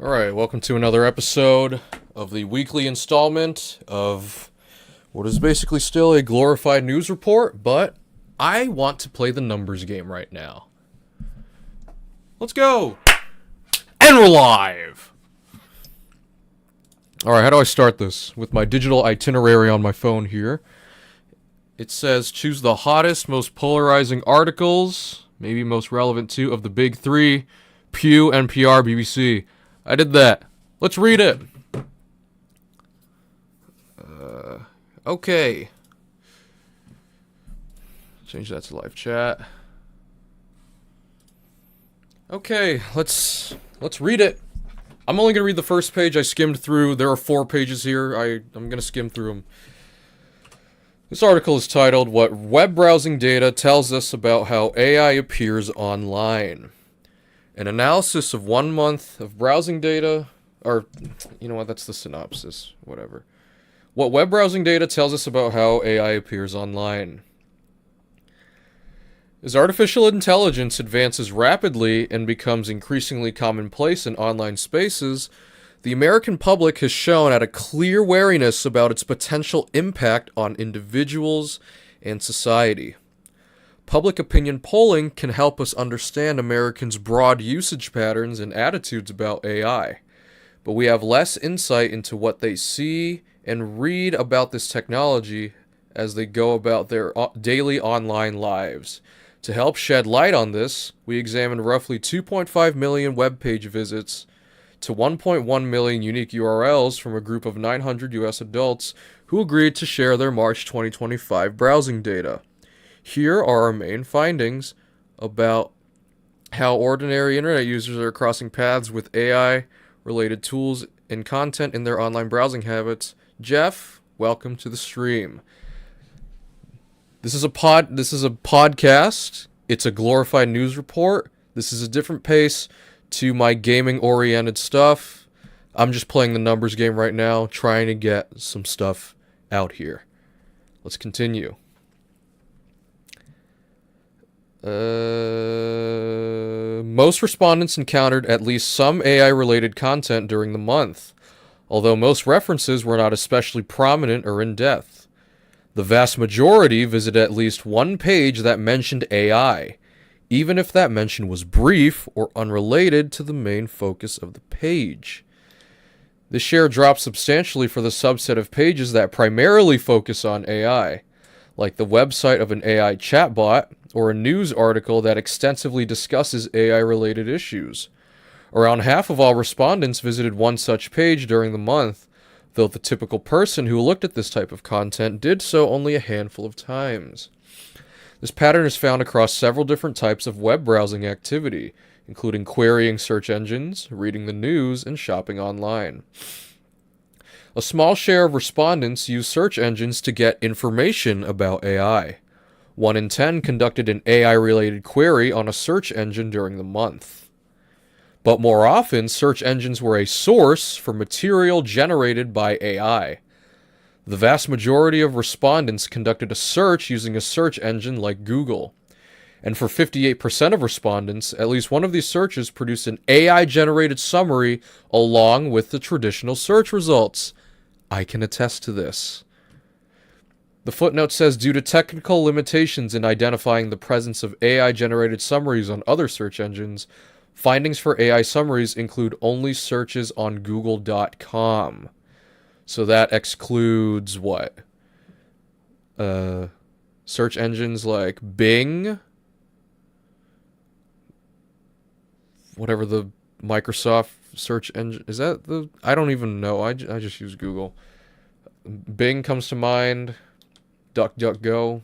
Alright, welcome to another episode of the weekly installment of what is basically still a glorified news report, but I want to play the numbers game right now. Let's go! And we're live! Alright, how do I start this? With my digital itinerary on my phone here. It says, choose the hottest, most polarizing articles, maybe most relevant to, of the big three, Pew, NPR, BBC. I did that. Let's read it. Okay. Change that to live chat. Okay, let's read it. I'm only gonna read the first page. I skimmed through. There are 4 pages here. I'm gonna skim through them. This article is titled, What Web Browsing Data Tells Us About How AI Appears Online. An analysis of 1 month of browsing data, or, you know what, that's the synopsis, whatever. What web browsing data tells us about how AI appears online. As artificial intelligence advances rapidly and becomes increasingly commonplace in online spaces, the American public has shown at a clear wariness about its potential impact on individuals and society. Public opinion polling can help us understand Americans' broad usage patterns and attitudes about AI, but we have less insight into what they see and read about this technology as they go about their daily online lives. To help shed light on this, we examined roughly 2.5 million web page visits to 1.1 million unique URLs from a group of 900 US adults who agreed to share their March 2025 browsing data. Here are our main findings about how ordinary internet users are crossing paths with AI-related tools and content in their online browsing habits. Jeff, welcome to the stream. This is a podcast. It's a glorified news report. This is a different pace to my gaming-oriented stuff. I'm just playing the numbers game right now, trying to get some stuff out here. Let's continue. Most respondents encountered at least some AI-related content during the month, although most references were not especially prominent or in-depth. The vast majority visited at least one page that mentioned AI, even if that mention was brief or unrelated to the main focus of the page. The share dropped substantially for the subset of pages that primarily focus on AI, like the website of an AI chatbot or a news article that extensively discusses AI-related issues. Around half of all respondents visited one such page during the month, though the typical person who looked at this type of content did so only a handful of times. This pattern is found across several different types of web browsing activity, including querying search engines, reading the news, and shopping online. A small share of respondents use search engines to get information about AI. 1 in 10 conducted an AI-related query on a search engine during the month. But more often, search engines were a source for material generated by AI. The vast majority of respondents conducted a search using a search engine like Google. And for 58% of respondents, at least one of these searches produced an AI-generated summary along with the traditional search results. I can attest to this. The footnote says, due to technical limitations in identifying the presence of AI-generated summaries on other search engines, findings for AI summaries include only searches on Google.com. So that excludes what? Search engines like Bing? Whatever the Microsoft search engine... Is that the... I don't even know. I just use Google. Bing comes to mind. DuckDuckGo.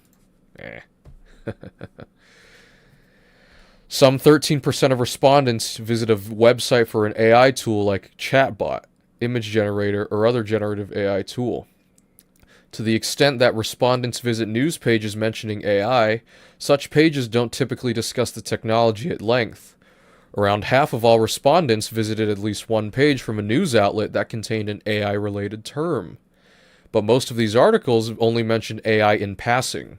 Some 13% of respondents visit a website for an AI tool like chatbot, image generator, or other generative AI tool. To the extent that respondents visit news pages mentioning AI, such pages don't typically discuss the technology at length. Around half of all respondents visited at least one page from a news outlet that contained an AI-related term. But most of these articles only mentioned AI in passing.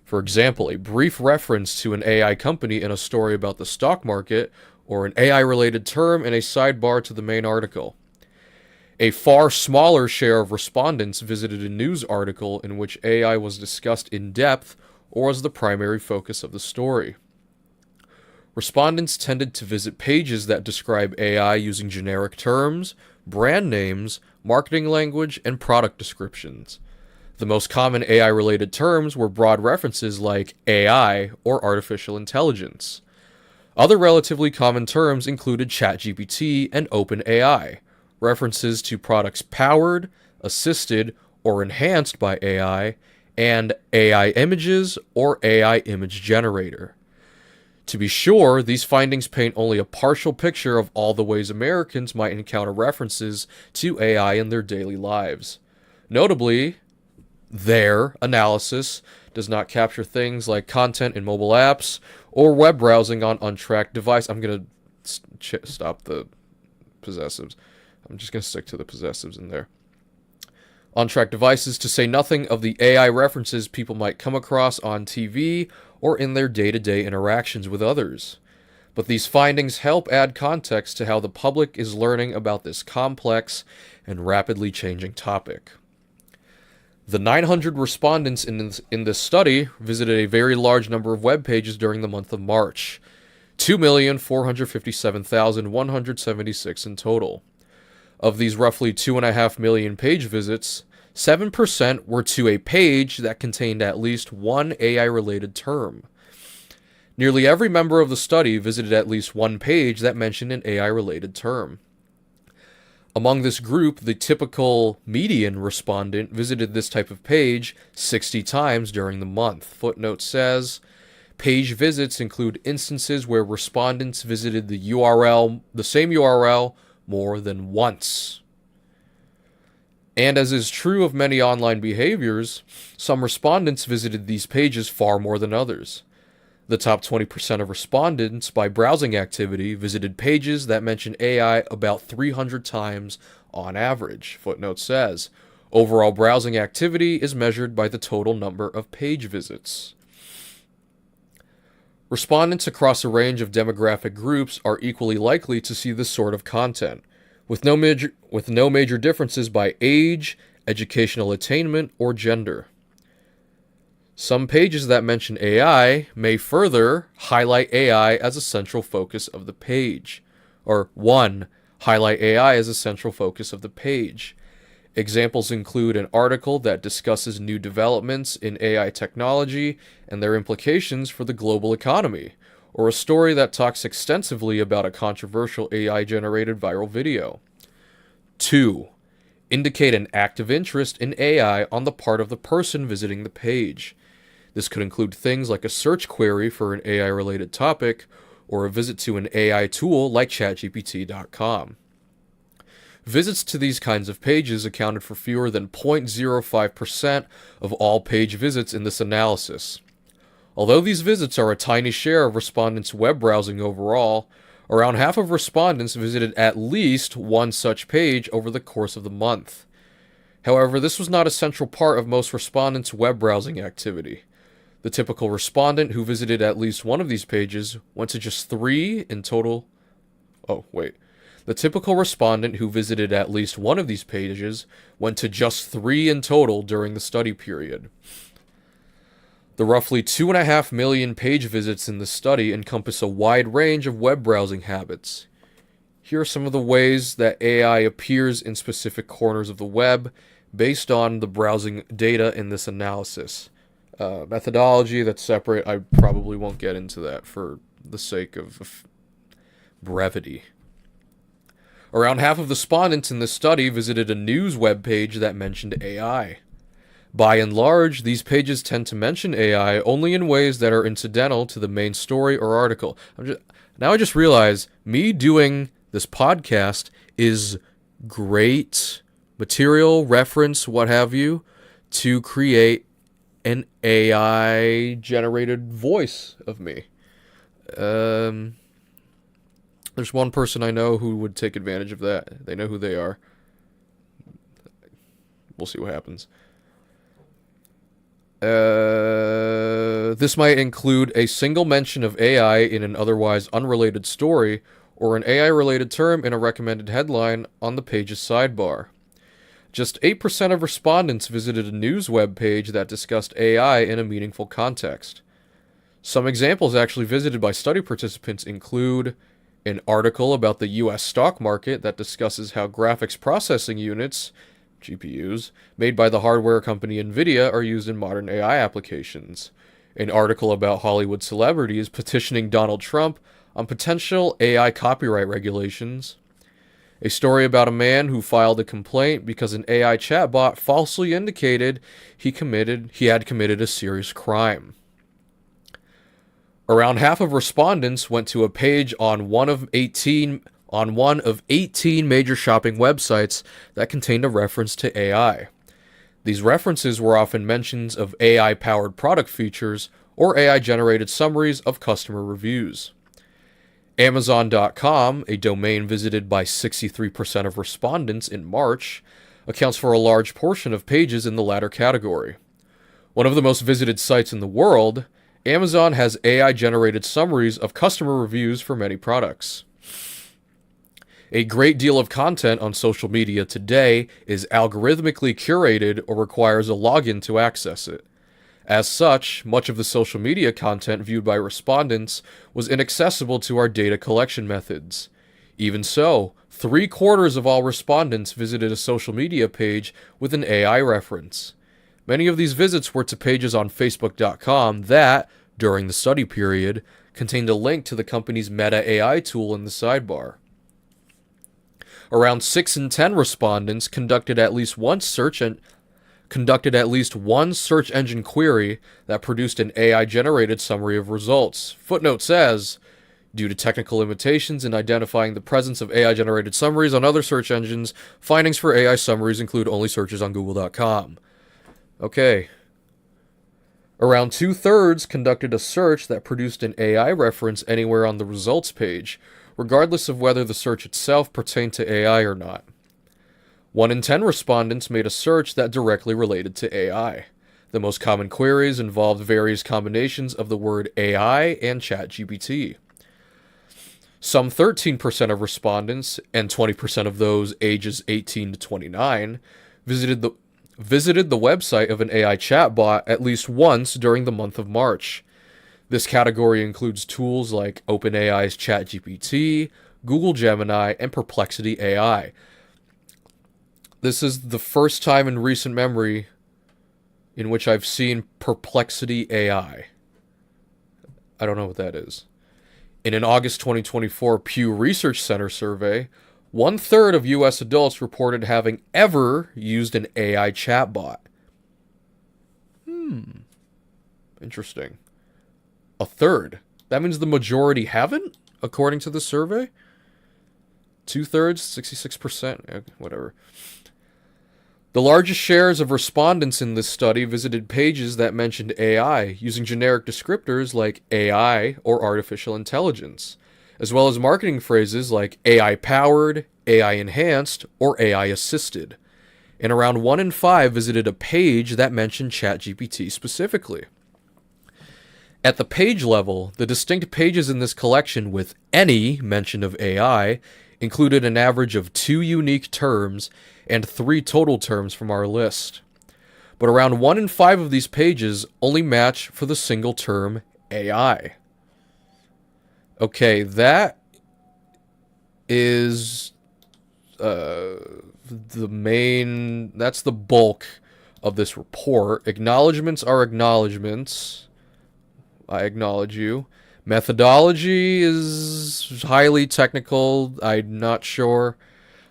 For example, a brief reference to an AI company in a story about the stock market or an AI-related term in a sidebar to the main article. A far smaller share of respondents visited a news article in which AI was discussed in depth or was the primary focus of the story. Respondents tended to visit pages that describe AI using generic terms, brand names, marketing language, and product descriptions. The most common AI-related terms were broad references like AI or artificial intelligence. Other relatively common terms included ChatGPT and OpenAI, references to products powered, assisted, or enhanced by AI, and AI images or AI image generator. To be sure, these findings paint only a partial picture of all the ways Americans might encounter references to AI in their daily lives. Notably, their analysis does not capture things like content in mobile apps or web browsing on untracked device. I'm going to stop the possessives. I'm just going to stick to the possessives in there. On-track devices, to say nothing of the AI references people might come across on TV or in their day-to-day interactions with others. But these findings help add context to how the public is learning about this complex and rapidly changing topic. The 900 respondents in this study visited a very large number of web pages during the month of March, 2,457,176 in total. Of these roughly 2.5 million page visits, 7% were to a page that contained at least one AI-related term. Nearly every member of the study visited at least one page that mentioned an AI-related term. Among this group, the typical median respondent visited this type of page 60 times during the month. Footnote says, page visits include instances where respondents visited the same URL, more than once. And as is true of many online behaviors, some respondents visited these pages far more than others. The top 20% of respondents by browsing activity visited pages that mention AI about 300 times on average. Footnote says, overall browsing activity is measured by the total number of page visits. Respondents across a range of demographic groups are equally likely to see this sort of content, with no major differences by age, educational attainment, or gender. Some pages that mention AI may further highlight AI as a central focus of the page, or highlight AI as a central focus of the page. Examples include an article that discusses new developments in AI technology and their implications for the global economy, or a story that talks extensively about a controversial AI-generated viral video. 2. Indicate an active interest in AI on the part of the person visiting the page. This could include things like a search query for an AI-related topic, or a visit to an AI tool like ChatGPT.com. Visits to these kinds of pages accounted for fewer than 0.05% of all page visits in this analysis. Although these visits are a tiny share of respondents' web browsing overall, around half of respondents visited at least one such page over the course of the month. However, this was not a central part of most respondents' web browsing activity. The typical respondent who visited at least one of these pages went to just 3 in total. The typical respondent who visited at least one of these pages went to just 3 in total during the study period. The roughly 2.5 million page visits in the study encompass a wide range of web browsing habits. Here are some of the ways that AI appears in specific corners of the web based on the browsing data in this analysis. Methodology, that's separate. I probably won't get into that for the sake of brevity. Around half of the respondents in this study visited a news web page that mentioned AI. By and large, these pages tend to mention AI only in ways that are incidental to the main story or article. Now I just realize me doing this podcast is great material, reference, what have you, to create an AI-generated voice of me. There's one person I know who would take advantage of that. They know who they are. We'll see what happens. This might include a single mention of AI in an otherwise unrelated story, or an AI-related term in a recommended headline on the page's sidebar. Just 8% of respondents visited a news web page that discussed AI in a meaningful context. Some examples actually visited by study participants include an article about the US stock market that discusses how graphics processing units, GPUs, made by the hardware company Nvidia are used in modern AI applications. An article about Hollywood celebrities petitioning Donald Trump on potential AI copyright regulations. A story about a man who filed a complaint because an AI chatbot falsely indicated he had committed a serious crime. Around half of respondents went to a page on one of 18 major shopping websites that contained a reference to AI. These references were often mentions of AI-powered product features or AI-generated summaries of customer reviews. Amazon.com, a domain visited by 63% of respondents in March, accounts for a large portion of pages in the latter category. One of the most visited sites in the world, Amazon has AI-generated summaries of customer reviews for many products. A great deal of content on social media today is algorithmically curated or requires a login to access it. As such, much of the social media content viewed by respondents was inaccessible to our data collection methods. Even so, 3/4 of all respondents visited a social media page with an AI reference. Many of these visits were to pages on Facebook.com that, during the study period, contained a link to the company's Meta AI tool in the sidebar. Around 6 in 10 respondents conducted at least one search engine query that produced an AI-generated summary of results. Footnote says, due to technical limitations in identifying the presence of AI-generated summaries on other search engines, findings for AI summaries include only searches on Google.com. Okay. Around 2/3 conducted a search that produced an AI reference anywhere on the results page, regardless of whether the search itself pertained to AI or not. 1 in 10 respondents made a search that directly related to AI. The most common queries involved various combinations of the word AI and ChatGPT. Some 13% of respondents, and 20% of those ages 18 to 29, visited the website of an AI chatbot at least once during the month of March. This category includes tools like OpenAI's ChatGPT, Google Gemini, and Perplexity AI. This is the first time in recent memory in which I've seen Perplexity AI. I don't know what that is. In an August 2024 Pew Research Center survey, 1/3 of U.S. adults reported having ever used an AI chatbot. Interesting. A third. That means the majority haven't, according to the survey? 2/3, 66%, whatever. The largest shares of respondents in this study visited pages that mentioned AI, using generic descriptors like AI or artificial intelligence, as well as marketing phrases like AI-powered, AI-enhanced, or AI-assisted. And around 1 in 5 visited a page that mentioned ChatGPT specifically. At the page level, the distinct pages in this collection with any mention of AI included an average of 2 unique terms and 3 total terms from our list. But around 1 in 5 of these pages only match for the single term AI. Okay, that is that's the bulk of this report. Acknowledgements are acknowledgements. I acknowledge you. Methodology is highly technical. I'm not sure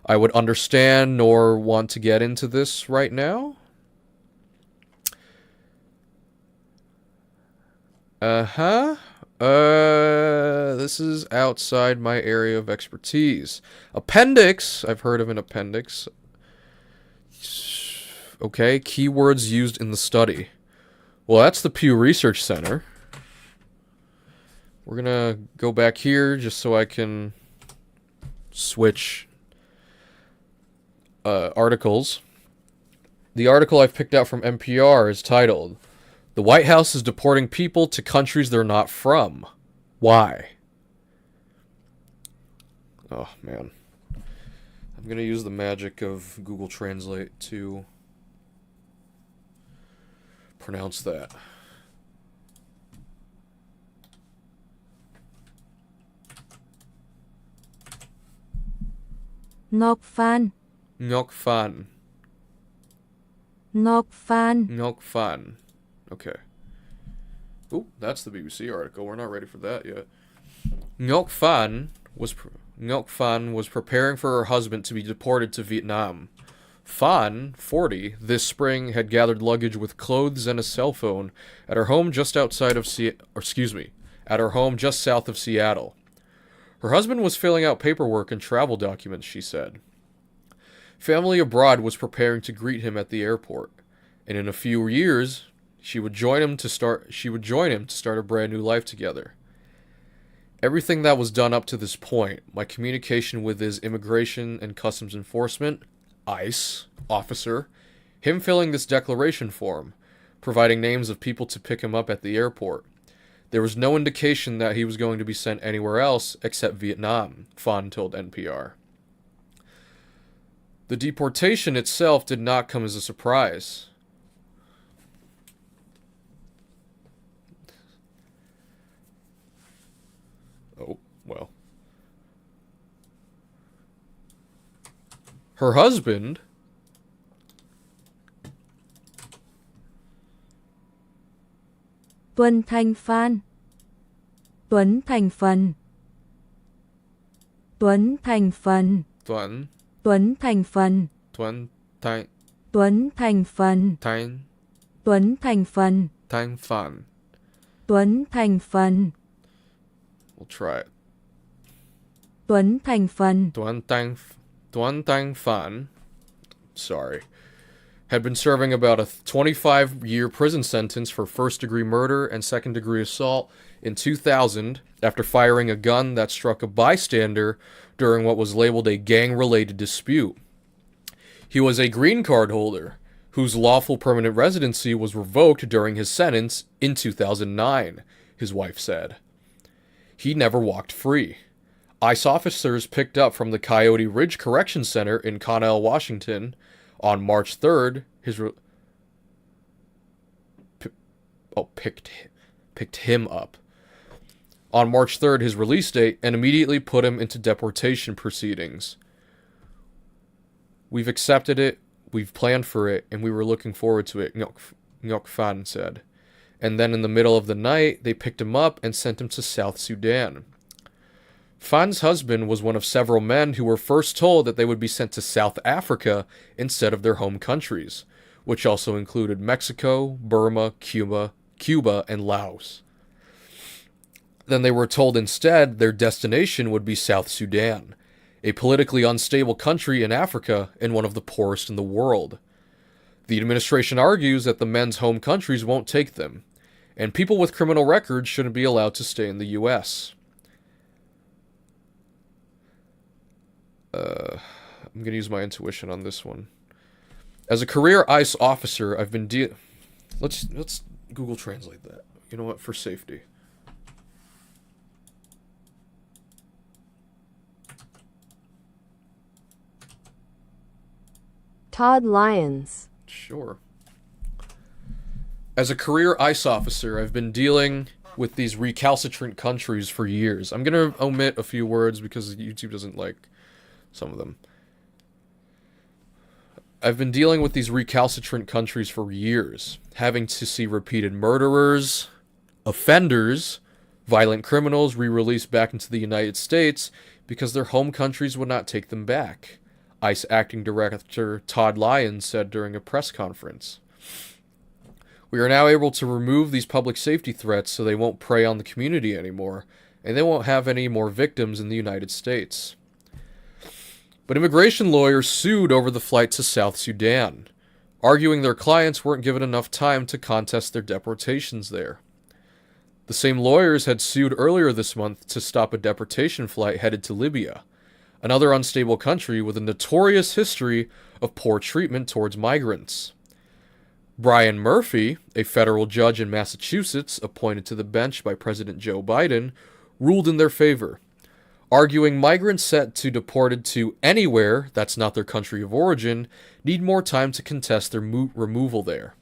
I would understand nor want to get into this right now. This is outside my area of expertise. Appendix. I've heard of an appendix. Okay, keywords used in the study. Well, that's the Pew Research Center. We're gonna go back here just so I can switch articles. The article I've picked out from NPR is titled, The White House is deporting people to countries they're not from. Why? Oh, man. I'm going to use the magic of Google Translate to pronounce that. Ngọc Phan. Ngọc Phan. Ngọc Phan. Ngọc Phan. Okay. Ooh, that's the BBC article. We're not ready for that yet. Ngọc Phan was preparing for her husband to be deported to Vietnam. Phan, 40, this spring had gathered luggage with clothes and a cell phone at her home just outside of at her home just south of Seattle. Her husband was filling out paperwork and travel documents, she said. Family abroad was preparing to greet him at the airport, and in a few years, she would join him to start a brand new life together. Everything that was done up to this point, my communication with his Immigration and Customs Enforcement, ICE, officer, him filling this declaration form, providing names of people to pick him up at the airport. There was no indication that he was going to be sent anywhere else except Vietnam, Phan told NPR. The deportation itself did not come as a surprise. Oh, well. Her husband Tuấn Thành Phan. Tuấn Thành Phần. Tuấn Thành Phần. Tuấn Tuấn Thành Phần. Tuấn Thành Tuấn Thành Phần. Thành Tuấn Thành Phần. Thành Phan. Tuấn Thành Phần. We'll try it. Tuấn Thành Phần. Tuấn Thành Phan. Sorry. Had been serving about a 25-year prison sentence for first-degree murder and second-degree assault in 2000 after firing a gun that struck a bystander during what was labeled a gang-related dispute. He was a green card holder whose lawful permanent residency was revoked during his sentence in 2009, his wife said. He never walked free. ICE officers picked up from the Coyote Ridge Correction Center in Connell, Washington, on March 3rd, picked him up. On March 3rd, his release date, and immediately put him into deportation proceedings. We've accepted it, we've planned for it, and we were looking forward to it, Ngọc Phan said. And then in the middle of the night, they picked him up and sent him to South Sudan. Phan's husband was one of several men who were first told that they would be sent to South Africa instead of their home countries, which also included Mexico, Burma, Cuba, and Laos. Then they were told instead their destination would be South Sudan, a politically unstable country in Africa and one of the poorest in the world. The administration argues that the men's home countries won't take them, and people with criminal records shouldn't be allowed to stay in the U.S. I'm going to use my intuition on this one. As a career ICE officer, I've been Let's Google Translate that. You know what? For safety. Todd Lyons. Sure. As a career ICE officer, I've been dealing with these recalcitrant countries for years. I'm going to omit a few words because YouTube doesn't like some of them. I've been dealing with these recalcitrant countries for years, having to see repeated murderers, offenders, violent criminals re-released back into the United States because their home countries would not take them back, ICE Acting Director Todd Lyons said during a press conference. We are now able to remove these public safety threats so they won't prey on the community anymore, and they won't have any more victims in the United States. But immigration lawyers sued over the flight to South Sudan, arguing their clients weren't given enough time to contest their deportations there. The same lawyers had sued earlier this month to stop a deportation flight headed to Libya, another unstable country with a notorious history of poor treatment towards migrants. Brian Murphy, a federal judge in Massachusetts appointed to the bench by President Joe Biden, ruled in their favor, arguing migrants set to deported to anywhere that's not their country of origin need more time to contest their removal there.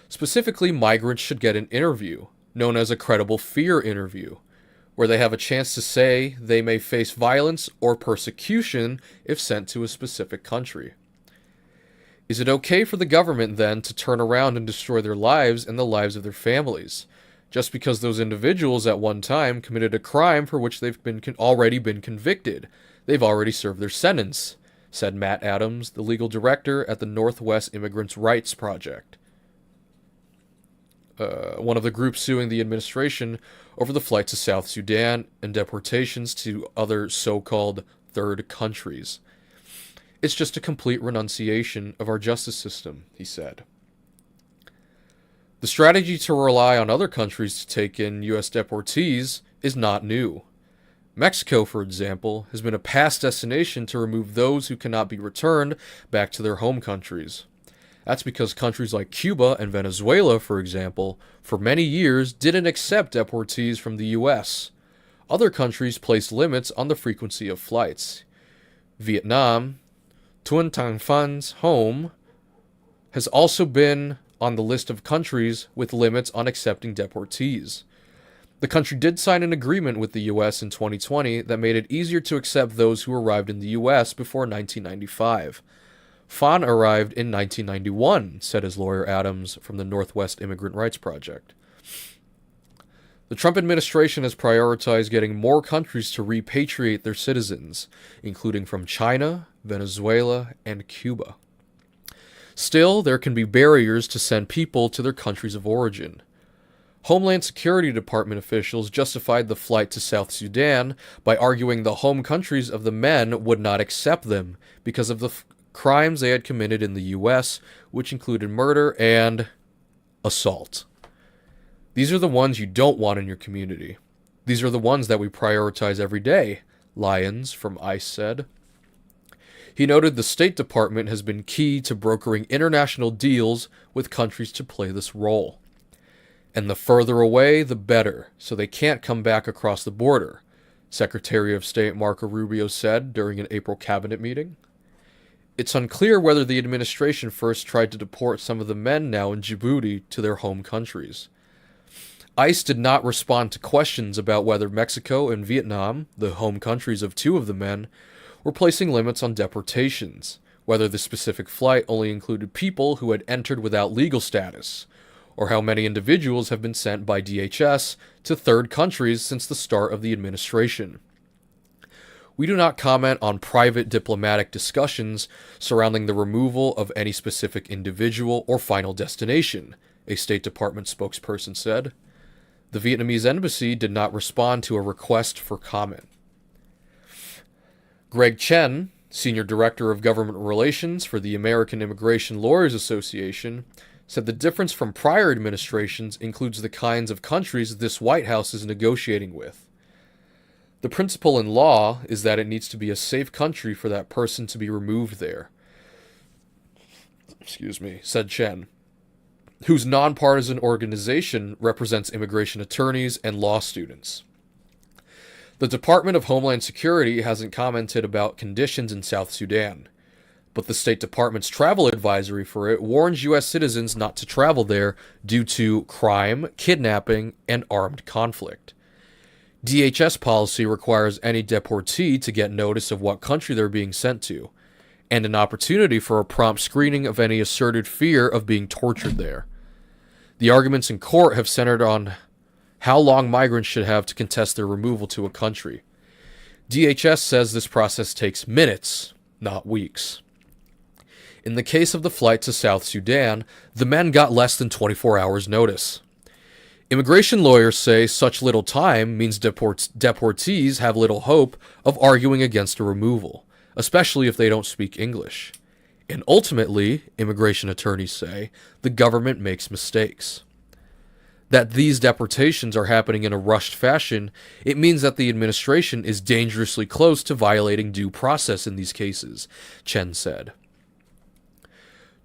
Specifically, migrants should get an interview, known as a credible fear interview, where they have a chance to say they may face violence or persecution if sent to a specific country. Is it okay for the government then to turn around and destroy their lives and the lives of their families, just because those individuals at one time committed a crime for which they've already been convicted? They've already served their sentence, said Matt Adams, the legal director at the Northwest Immigrants' Rights Project, one of the groups suing the administration over the flight to South Sudan and deportations to other so-called third countries. It's just a complete renunciation of our justice system, he said. The strategy to rely on other countries to take in U.S. deportees is not new. Mexico, for example, has been a past destination to remove those who cannot be returned back to their home countries. That's because countries like Cuba and Venezuela, for example, for many years didn't accept deportees from the U.S. Other countries placed limits on the frequency of flights. Vietnam, Tuan Tan Phan's home, has also been on the list of countries with limits on accepting deportees. The country did sign an agreement with the U.S. in 2020 that made it easier to accept those who arrived in the U.S. before 1995. Phan arrived in 1991, said his lawyer Adams from the Northwest Immigrant Rights Project. The Trump administration has prioritized getting more countries to repatriate their citizens, including from China, Venezuela, and Cuba. Still, there can be barriers to send people to their countries of origin. Homeland Security Department officials justified the flight to South Sudan by arguing the home countries of the men would not accept them because of the crimes they had committed in the U.S., which included murder and assault. These are the ones you don't want in your community. These are the ones that we prioritize every day, Lyons from ICE said. He noted the State Department has been key to brokering international deals with countries to play this role. And the further away, the better, so they can't come back across the border, Secretary of State Marco Rubio said during an April cabinet meeting. It's unclear whether the administration first tried to deport some of the men now in Djibouti to their home countries. ICE did not respond to questions about whether Mexico and Vietnam, the home countries of two of the men, were placing limits on deportations, whether the specific flight only included people who had entered without legal status, or how many individuals have been sent by DHS to third countries since the start of the administration. We do not comment on private diplomatic discussions surrounding the removal of any specific individual or final destination, a State Department spokesperson said. The Vietnamese embassy did not respond to a request for comment. Greg Chen, Senior Director of Government Relations for the American Immigration Lawyers Association, said the difference from prior administrations includes the kinds of countries this White House is negotiating with. The principle in law is that it needs to be a safe country for that person to be removed there, said Chen, whose nonpartisan organization represents immigration attorneys and law students. The Department of Homeland Security hasn't commented about conditions in South Sudan, but the State Department's travel advisory for it warns U.S. citizens not to travel there due to crime, kidnapping, and armed conflict. DHS policy requires any deportee to get notice of what country they're being sent to, and an opportunity for a prompt screening of any asserted fear of being tortured there. The arguments in court have centered on how long migrants should have to contest their removal to a country. DHS says this process takes minutes, not weeks. In the case of the flight to South Sudan, the men got less than 24 hours' notice. Immigration lawyers say such little time means deportees have little hope of arguing against a removal, especially if they don't speak English. And ultimately, immigration attorneys say, the government makes mistakes. That these deportations are happening in a rushed fashion, it means that the administration is dangerously close to violating due process in these cases, Chen said.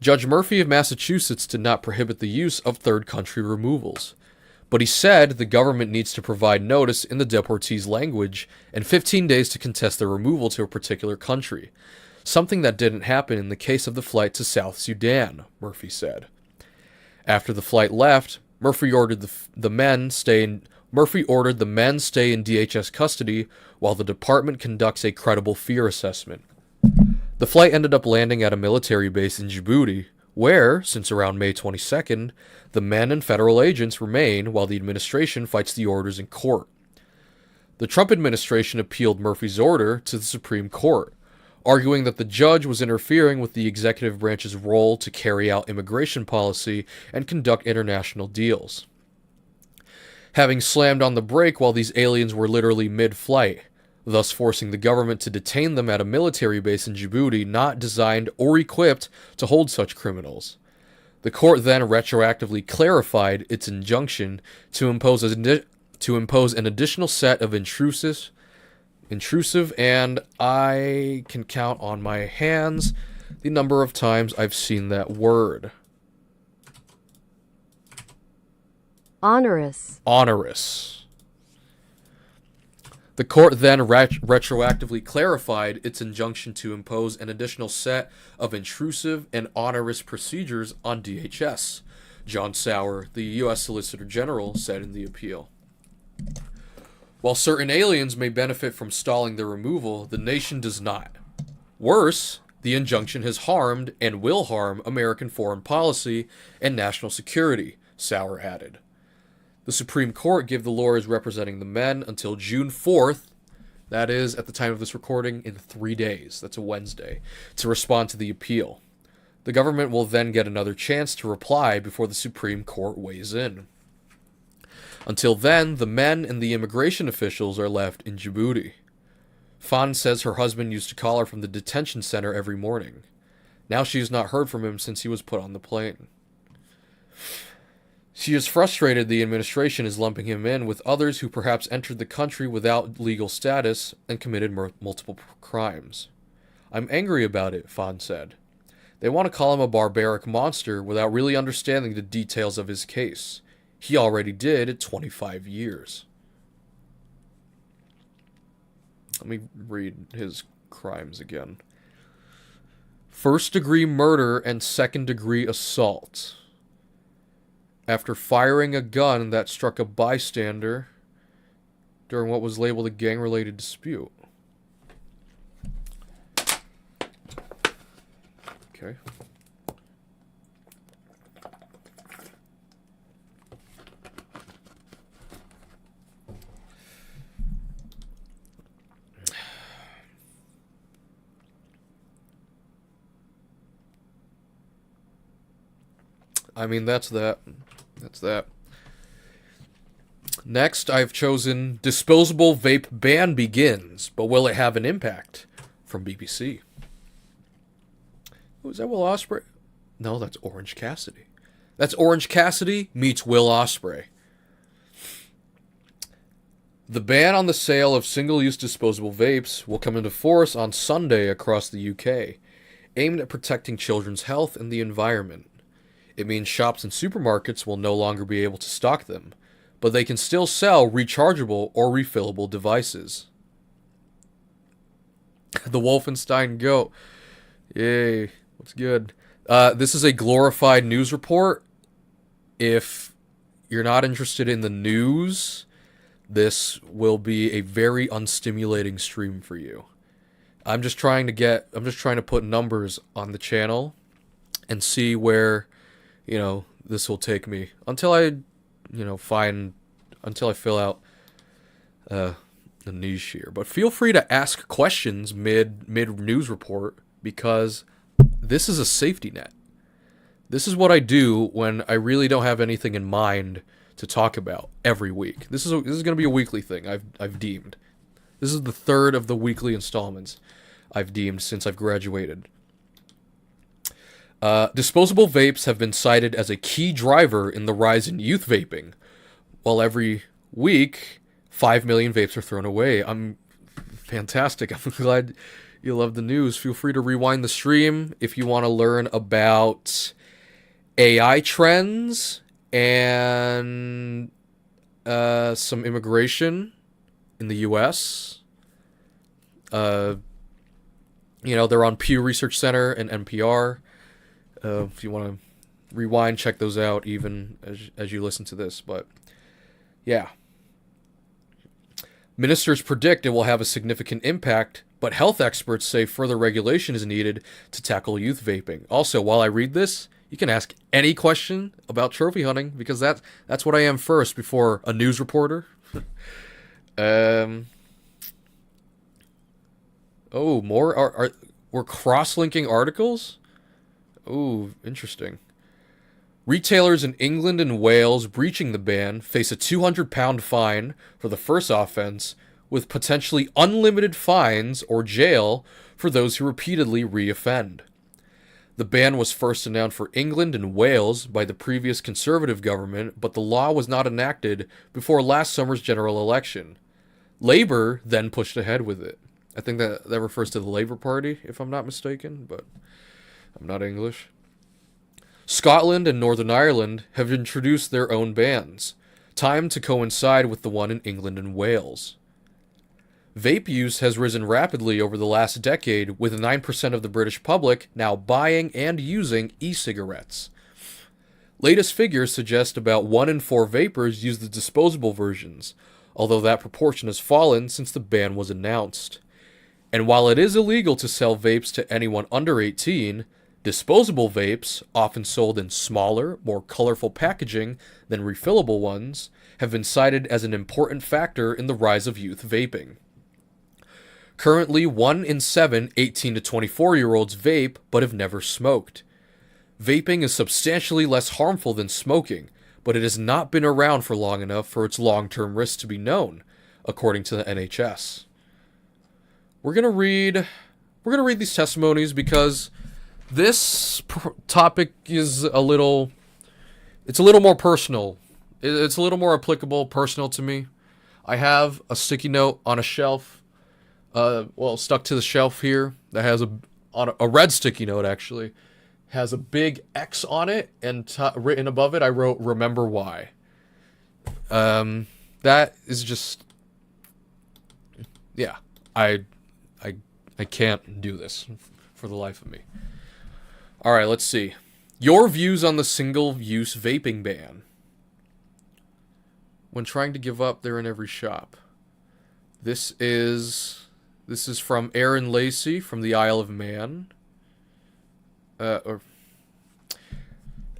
Judge Murphy of Massachusetts did not prohibit the use of third country removals, but he said the government needs to provide notice in the deportee's language and 15 days to contest their removal to a particular country, something that didn't happen in the case of the flight to South Sudan, Murphy said. After the flight left, Murphy ordered the men stay in DHS custody while the department conducts a credible fear assessment. The flight ended up landing at a military base in Djibouti, where, since around May 22nd, the men and federal agents remain while the administration fights the orders in court. The Trump administration appealed Murphy's order to the Supreme Court, arguing that the judge was interfering with the executive branch's role to carry out immigration policy and conduct international deals. Having slammed on the brake while these aliens were literally mid-flight, thus forcing the government to detain them at a military base in Djibouti not designed or equipped to hold such criminals. The court then retroactively clarified its injunction to impose an additional set of intrusive, and I can count on my hands the number of times I've seen that word. Onerous. Onerous. The court then retroactively clarified its injunction to impose an additional set of intrusive and onerous procedures on DHS, John Sauer, the U.S. Solicitor General, said in the appeal. While certain aliens may benefit from stalling their removal, the nation does not. Worse, the injunction has harmed and will harm American foreign policy and national security, Sauer added. The Supreme Court gave the lawyers representing the men until June 4th, that is, at the time of this recording, in 3 days, that's a Wednesday, to respond to the appeal. The government will then get another chance to reply before the Supreme Court weighs in. Until then, the men and the immigration officials are left in Djibouti. Fawn says her husband used to call her from the detention center every morning. Now she has not heard from him since he was put on the plane. She is frustrated the administration is lumping him in with others who perhaps entered the country without legal status and committed multiple crimes. I'm angry about it, Fawn said. They want to call him a barbaric monster without really understanding the details of his case. He already did at 25 years. Let me read his crimes again. First-degree murder and second-degree assault. After firing a gun that struck a bystander during what was labeled a gang-related dispute. Okay. I mean, that's that. That's that. Next, I've chosen disposable vape ban begins, but will it have an impact? From BBC. Oh, is that Will Ospreay? No, that's Orange Cassidy. That's Orange Cassidy meets Will Ospreay. The ban on the sale of single-use disposable vapes will come into force on Sunday across the UK, aimed at protecting children's health and the environment. It means shops and supermarkets will no longer be able to stock them, but they can still sell rechargeable or refillable devices. The Wolfenstein Goat. Yay. What's good? This is a glorified news report. If you're not interested in the news, this will be a very unstimulating stream for you. I'm just trying to put numbers on the channel and see where, this will take me until I fill out the niche here. But feel free to ask questions mid news report, because this is a safety net. This is what I do when I really don't have anything in mind to talk about every week. This is going to be a weekly thing. I've deemed. This is the third of the weekly installments I've deemed since I've graduated. Disposable vapes have been cited as a key driver in the rise in youth vaping, while every week 5 million vapes are thrown away. I'm fantastic. I'm glad you love the news, feel free to rewind the stream if you want to learn about AI trends and some immigration in the U.S. They're on Pew Research Center and NPR. If you want to rewind, check those out even as you listen to this. But yeah. Ministers predict it will have a significant impact, but health experts say further regulation is needed to tackle youth vaping. Also, while I read this, you can ask any question about trophy hunting, because that's what I am first before a news reporter. More we're cross-linking articles? Oh, interesting. Retailers in England and Wales breaching the ban face a £200 fine for the first offense, with potentially unlimited fines or jail for those who repeatedly re-offend. The ban was first announced for England and Wales by the previous Conservative government, but the law was not enacted before last summer's general election. Labour then pushed ahead with it. I think that refers to the Labour Party, if I'm not mistaken, but I'm not English. Scotland and Northern Ireland have introduced their own bans, timed to coincide with the one in England and Wales. Vape use has risen rapidly over the last decade, with 9% of the British public now buying and using e-cigarettes. Latest figures suggest about 1 in 4 vapers use the disposable versions, although that proportion has fallen since the ban was announced. And while it is illegal to sell vapes to anyone under 18, disposable vapes, often sold in smaller, more colorful packaging than refillable ones, have been cited as an important factor in the rise of youth vaping. Currently, 1 in 7 18 to 24-year-olds vape but have never smoked. Vaping is substantially less harmful than smoking, but it has not been around for long enough for its long-term risks to be known, according to the NHS. We're gonna read these testimonies because this topic is a little more personal. It's a little more applicable, personal to me. I have a sticky note on a shelf, stuck to the shelf here, that has a red sticky note, actually, has a big X on it, and written above it I wrote, "Remember why." That is just, yeah, I can't do this for the life of me. All right, let's see. Your views on the single-use vaping ban. When trying to give up, they're in every shop. This is from Aaron Lacey from the Isle of Man.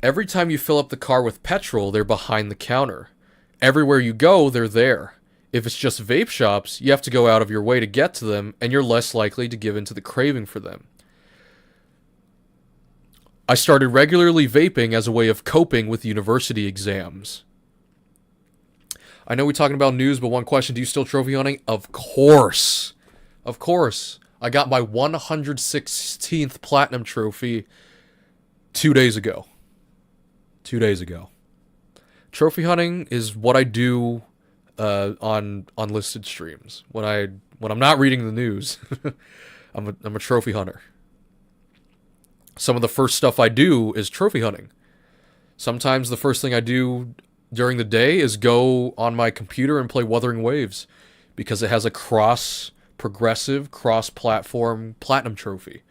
Every time you fill up the car with petrol, they're behind the counter. Everywhere you go, they're there. If it's just vape shops, you have to go out of your way to get to them, and you're less likely to give in to the craving for them. I started regularly vaping as a way of coping with university exams. I know we're talking about news, but one question, do you still trophy hunting? Of course. Of course. I got my 116th platinum trophy 2 days ago. 2 days ago. Trophy hunting is what I do on unlisted streams. When I'm not reading the news, I'm a trophy hunter. Some of the first stuff I do is trophy hunting. Sometimes the first thing I do during the day is go on my computer and play Wuthering Waves, because it has a progressive, cross-platform platinum trophy.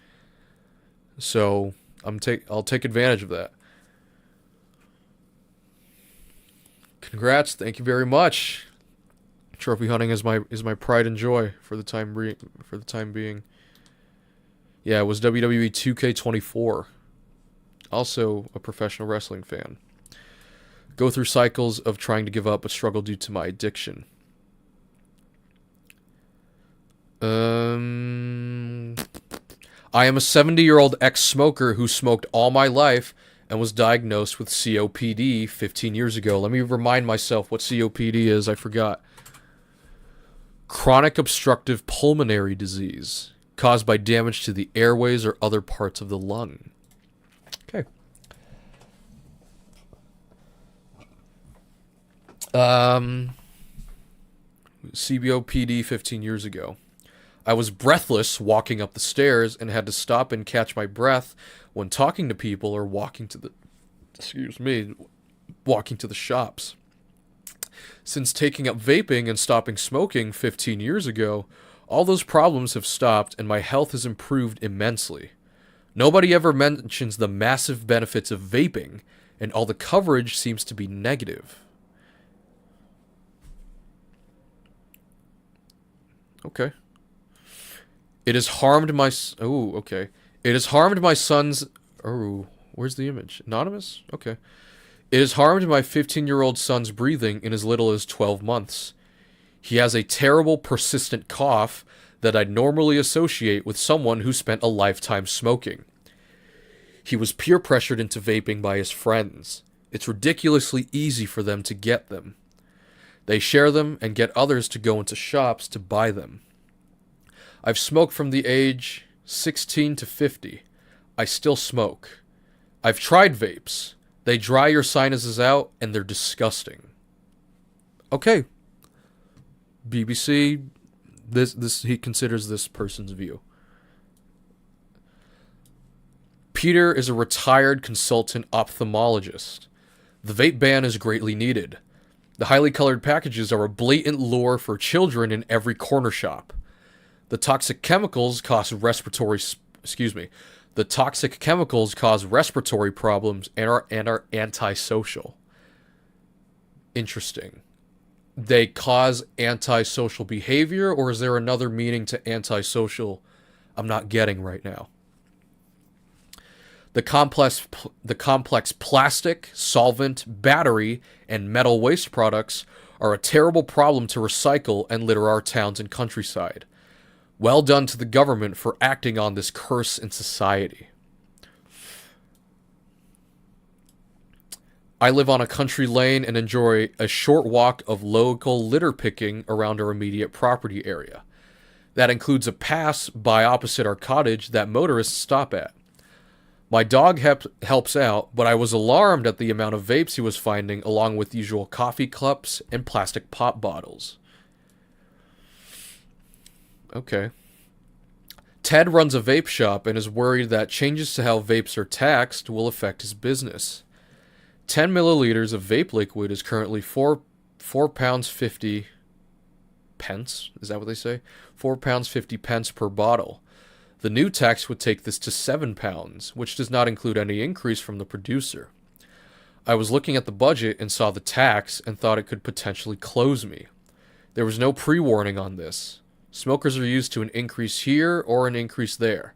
So I'll take advantage of that. Congrats, thank you very much. Trophy hunting is my pride and joy for the time being. Yeah, it was WWE 2K24. Also a professional wrestling fan. Go through cycles of trying to give up but struggle due to my addiction. I am a 70-year-old ex-smoker who smoked all my life and was diagnosed with COPD 15 years ago. Let me remind myself what COPD is. I forgot. Chronic obstructive pulmonary disease caused by damage to the airways or other parts of the lung. Okay. COPD 15 years ago. I was breathless walking up the stairs and had to stop and catch my breath when talking to people or walking to the shops. Since taking up vaping and stopping smoking 15 years ago, all those problems have stopped and my health has improved immensely. Nobody ever mentions the massive benefits of vaping, and all the coverage seems to be negative. Okay. It has harmed my... Oh, okay. It has harmed my son's... Oh, where's the image? Anonymous? Okay. It has harmed my 15-year-old son's breathing in as little as 12 months. He has a terrible, persistent cough that I'd normally associate with someone who spent a lifetime smoking. He was peer pressured into vaping by his friends. It's ridiculously easy for them to get them. They share them and get others to go into shops to buy them. I've smoked from the age 16 to 50. I still smoke. I've tried vapes. They dry your sinuses out and they're disgusting. Okay. BBC, this he considers this person's view. Peter is a retired consultant ophthalmologist. The vape ban is greatly needed. The highly colored packages are a blatant lure for children in every corner shop. The toxic chemicals cause respiratory problems and are antisocial. Interesting. They cause antisocial behavior, or is there another meaning to antisocial I'm not getting right now? The complex plastic, solvent, battery, and metal waste products are a terrible problem to recycle and litter our towns and countryside. Well done to the government for acting on this curse in society. I live on a country lane and enjoy a short walk of local litter picking around our immediate property area. That includes a pass by opposite our cottage that motorists stop at. My dog helps out, but I was alarmed at the amount of vapes he was finding, along with usual coffee cups and plastic pop bottles. Okay. Ted runs a vape shop and is worried that changes to how vapes are taxed will affect his business. 10 milliliters of vape liquid is currently £4.50. Is that what they say? £4.50 per bottle. The new tax would take this to £7, which does not include any increase from the producer. I was looking at the budget and saw the tax and thought it could potentially close me. There was no pre-warning on this. Smokers are used to an increase here or an increase there.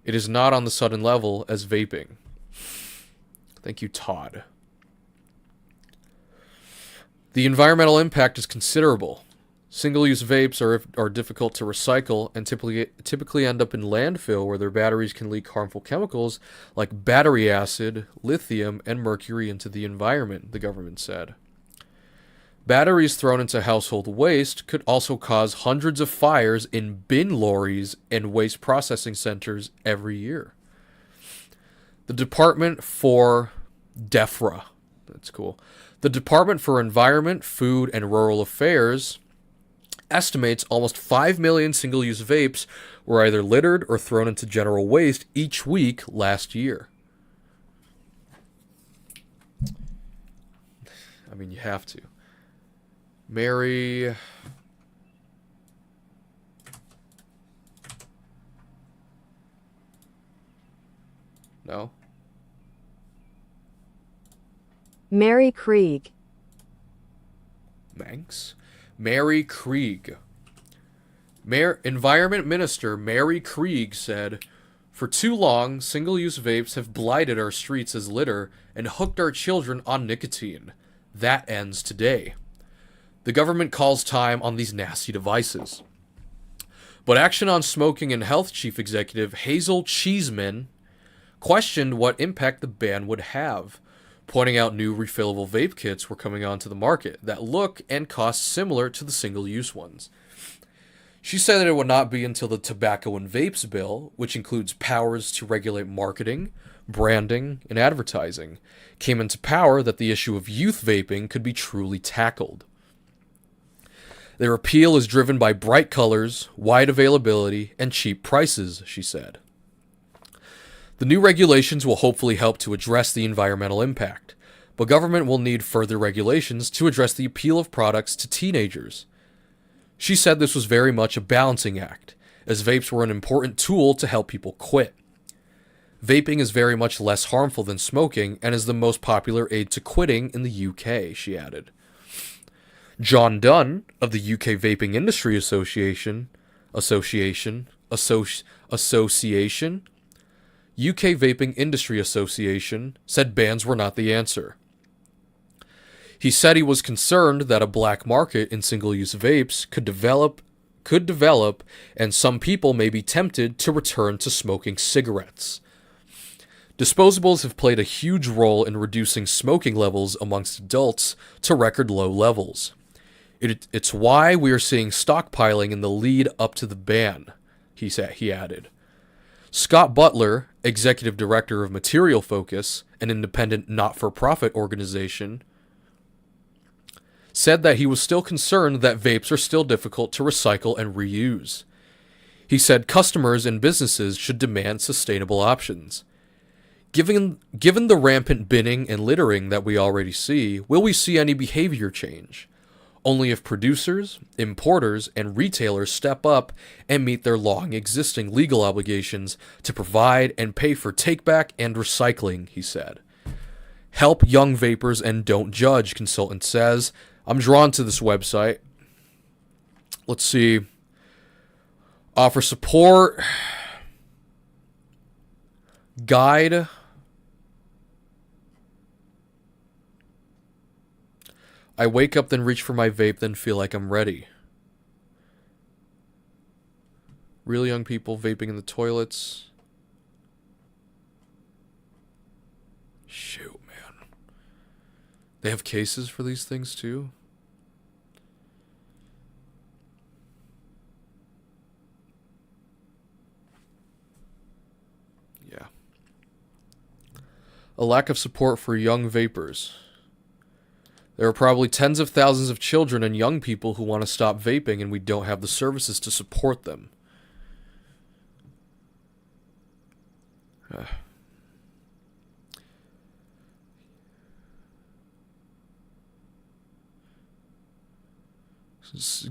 It is not on the sudden level as vaping. Thank you, Todd. The environmental impact is considerable. Single-use vapes are difficult to recycle and typically end up in landfill where their batteries can leak harmful chemicals like battery acid, lithium, and mercury into the environment, the government said. Batteries thrown into household waste could also cause hundreds of fires in bin lorries and waste processing centers every year. The Department for DEFRA, that's cool. The Department for Environment, Food, and Rural Affairs estimates almost 5 million single-use vapes were either littered or thrown into general waste each week last year. I mean, you have to. Mary... No? Mary Krieg. Manx? Mary Krieg. Environment Minister Mary Krieg said, "For too long, single-use vapes have blighted our streets as litter and hooked our children on nicotine. That ends today. The government calls time on these nasty devices." But Action on Smoking and Health Chief Executive Hazel Cheeseman questioned what impact the ban would have, pointing out new refillable vape kits were coming onto the market that look and cost similar to the single-use ones. She said that it would not be until the Tobacco and Vapes bill, which includes powers to regulate marketing, branding, and advertising, came into power that the issue of youth vaping could be truly tackled. Their appeal is driven by bright colors, wide availability, and cheap prices, she said. The new regulations will hopefully help to address the environmental impact, but government will need further regulations to address the appeal of products to teenagers. She said this was very much a balancing act, as vapes were an important tool to help people quit. Vaping is very much less harmful than smoking and is the most popular aid to quitting in the UK, she added. John Dunn of the UK Vaping Industry Association, UK Vaping Industry Association, said bans were not the answer. He said he was concerned that a black market in single-use vapes could develop, and some people may be tempted to return to smoking cigarettes. Disposables have played a huge role in reducing smoking levels amongst adults to record low levels. It's why we are seeing stockpiling in the lead up to the ban, he added. Scott Butler, executive director of Material Focus, an independent not-for-profit organization, said that he was still concerned that vapes are still difficult to recycle and reuse. He said customers and businesses should demand sustainable options. Given the rampant binning and littering that we already see, will we see any behavior change? Only if producers, importers, and retailers step up and meet their long existing legal obligations to provide and pay for take-back and recycling, he said. Help young vapors and don't judge, consultant says. I'm drawn to this website. Let's see. Offer support. Guide. I wake up, then reach for my vape, then feel like I'm ready. Real young people vaping in the toilets. Shoot, man. They have cases for these things too? Yeah. A lack of support for young vapors. There are probably tens of thousands of children and young people who want to stop vaping, and we don't have the services to support them.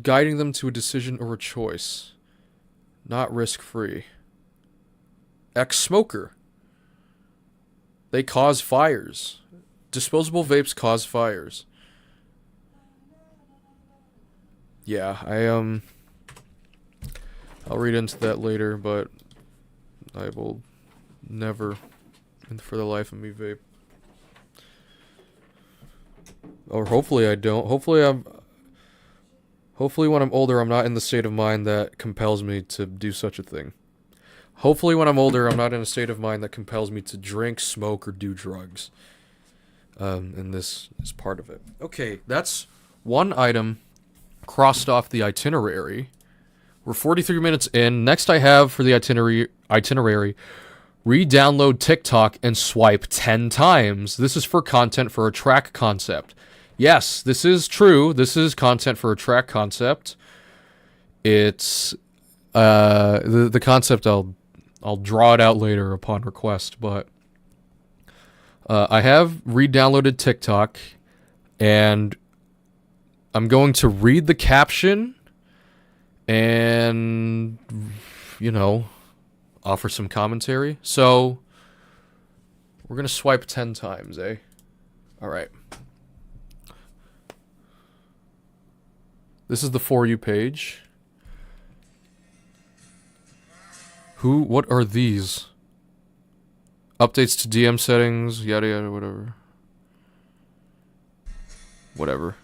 Guiding them to a decision or a choice. Not risk-free. Ex-smoker. They cause fires. Disposable vapes cause fires. Yeah, I'll read into that later, but I will never, and for the life of me, vape. Or hopefully I don't. Hopefully when I'm older, I'm not in the state of mind that compels me to do such a thing. Hopefully when I'm older, I'm not in a state of mind that compels me to drink, smoke, or do drugs. And this is part of it. Okay, that's one item crossed off the itinerary. We're 43 minutes in. Next I have for the itinerary, re-download TikTok and swipe 10 times. This is for content for a track concept. Yes, this is true. This is content for a track concept. It's the concept I'll draw it out later upon request, but I have re-downloaded TikTok, and I'm going to read the caption and, offer some commentary. So, we're going to swipe 10 times, eh? All right. This is the For You page. What are these? Updates to DM settings, yada yada, whatever.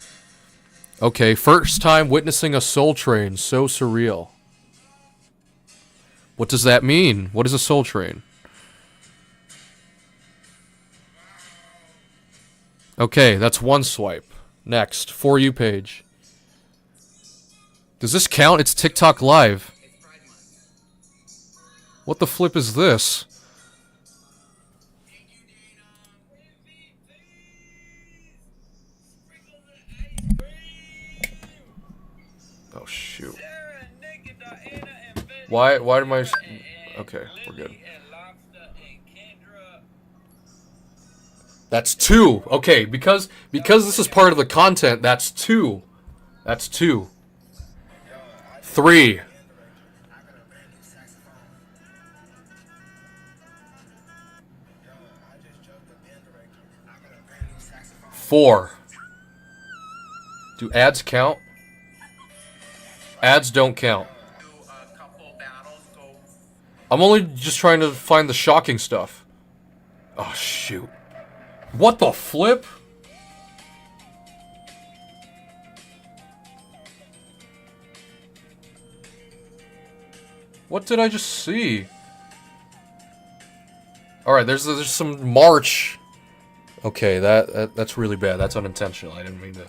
Okay, first time witnessing a soul train, so surreal. What does that mean? What is a soul train? Okay, that's one swipe. Next, For You page. Does this count? It's TikTok Live. What the flip is this? Oh, shoot. Why am I... Okay, we're good. That's 2. Okay, because this is part of the content, that's 2. That's 2. 3. 4. Do ads count? Ads don't count. I'm only just trying to find the shocking stuff. Oh, shoot. What the flip? What did I just see? Alright, there's some March. Okay, that's really bad. That's unintentional. I didn't mean to.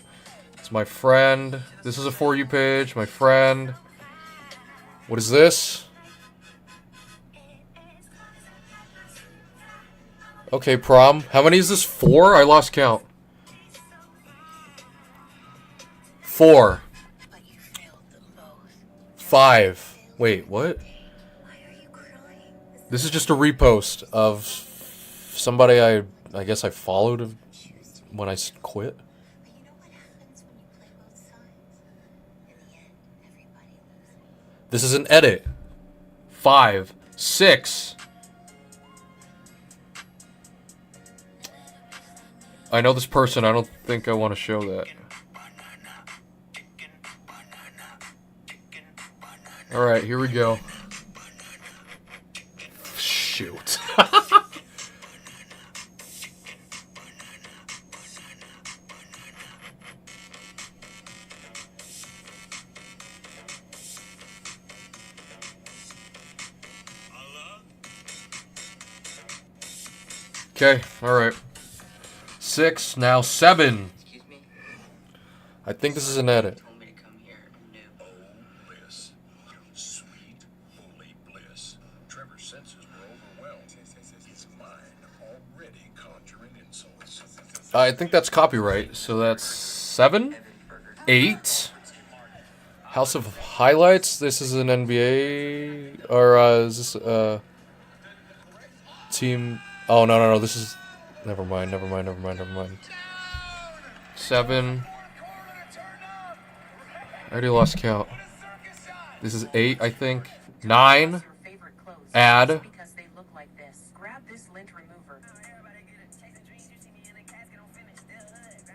It's my friend. This is a For You page. My friend. What is this? Okay, prom. How many is this? 4? I lost count. 4. 5. Wait, what? This is just a repost of somebody I guess I followed when I quit. This is an edit. 5. 6. I know this person. I don't think I want to show that. Alright, here we go. Shoot. Okay, alright. 6, now 7. Excuse me? I think this is an edit. Told me to come here. No. Oh, bliss. Sweet, holy bliss. Trevor's senses were overwhelmed. His mind already conjuring insults. I think that's copyright, so that's 7? 8? House of Highlights. This is an NBA, or is this team? Oh no, this is. Never mind. 7. I already lost count. This is 8, I think. 9. Add.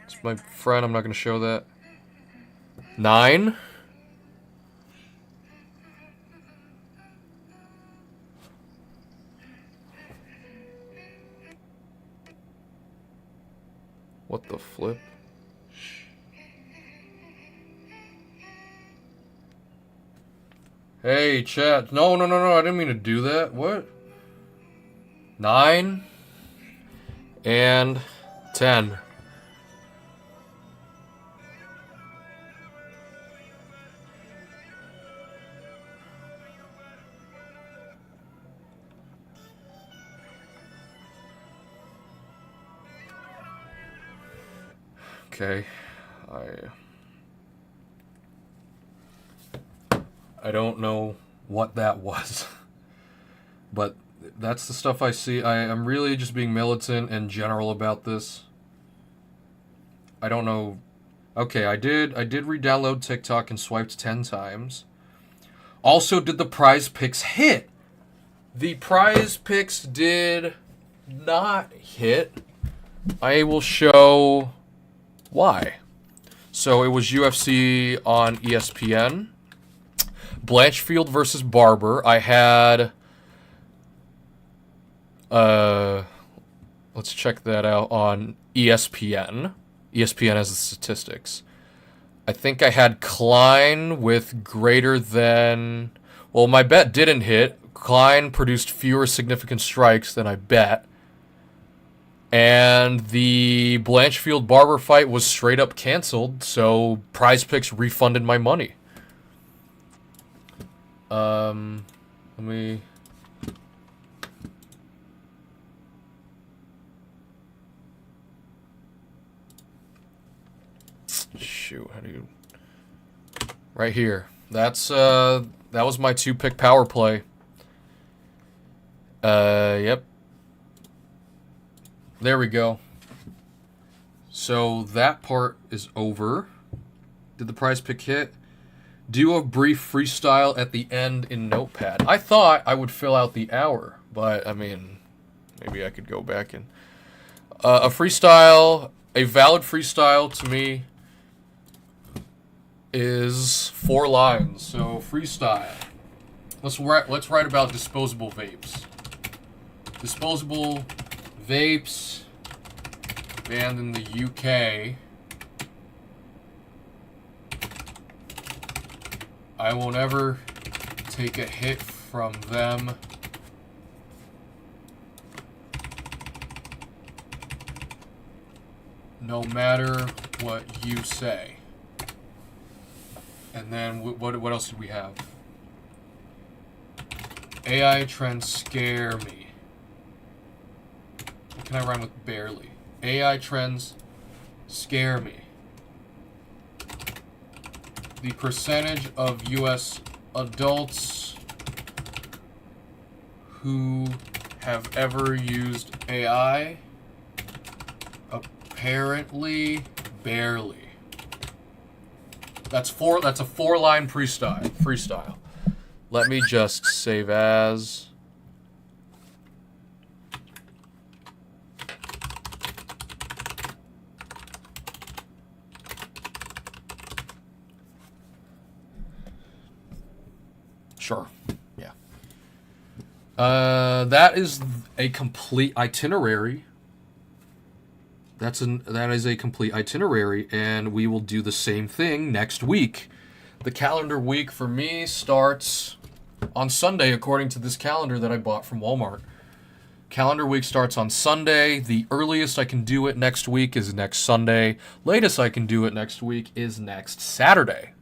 It's my friend. I'm not gonna show that. 9. What the flip? Hey, chat. No, I didn't mean to do that. What? 9 and 10. Okay, I don't know what that was, but that's the stuff I see. I'm really just being militant and general about this. I don't know. Okay, I did re-download TikTok and swiped 10 times. Also, did the prize picks hit? The prize picks did not hit. I will show why. So it was UFC on ESPN. Blanchfield versus Barber. I had let's check that out on ESPN. ESPN has the statistics. I think I had Klein with greater than... Well, my bet didn't hit. Klein produced fewer significant strikes than I bet. And the Blanchfield Barber fight was straight up canceled, so Prize Picks refunded my money. Let me... Shoot, how do you... Right here. That's that was my 2-pick power play. Yep. There we go. So that part is over. Did the prize pick hit? Do a brief freestyle at the end in Notepad. I thought I would fill out the hour, but I mean, maybe I could go back and a freestyle, a valid freestyle to me is 4 lines. So freestyle. Let's write about disposable vapes. Disposable vapes banned in the UK. I won't ever take a hit from them. No matter what you say. And then what else did we have? AI trends scare me. What can I rhyme with barely? AI trends scare me. The percentage of US adults who have ever used AI, apparently barely. That's a 4-line freestyle. Let me just save as. Sure. Yeah. That is a complete itinerary. That is a complete itinerary, and we will do the same thing next week. The calendar week for me starts on Sunday, according to this calendar that I bought from Walmart. Calendar week starts on Sunday. The earliest I can do it next week is next Sunday. Latest I can do it next week is next Saturday.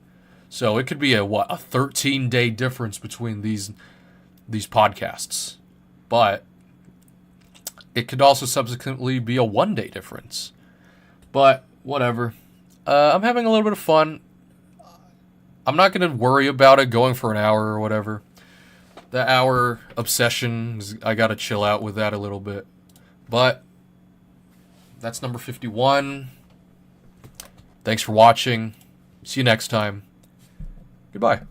So it could be a 13-day difference between these podcasts. But it could also subsequently be a 1-day difference. But whatever. I'm having a little bit of fun. I'm not going to worry about it going for an hour or whatever. The hour obsession, I got to chill out with that a little bit. But that's number 51. Thanks for watching. See you next time. Goodbye.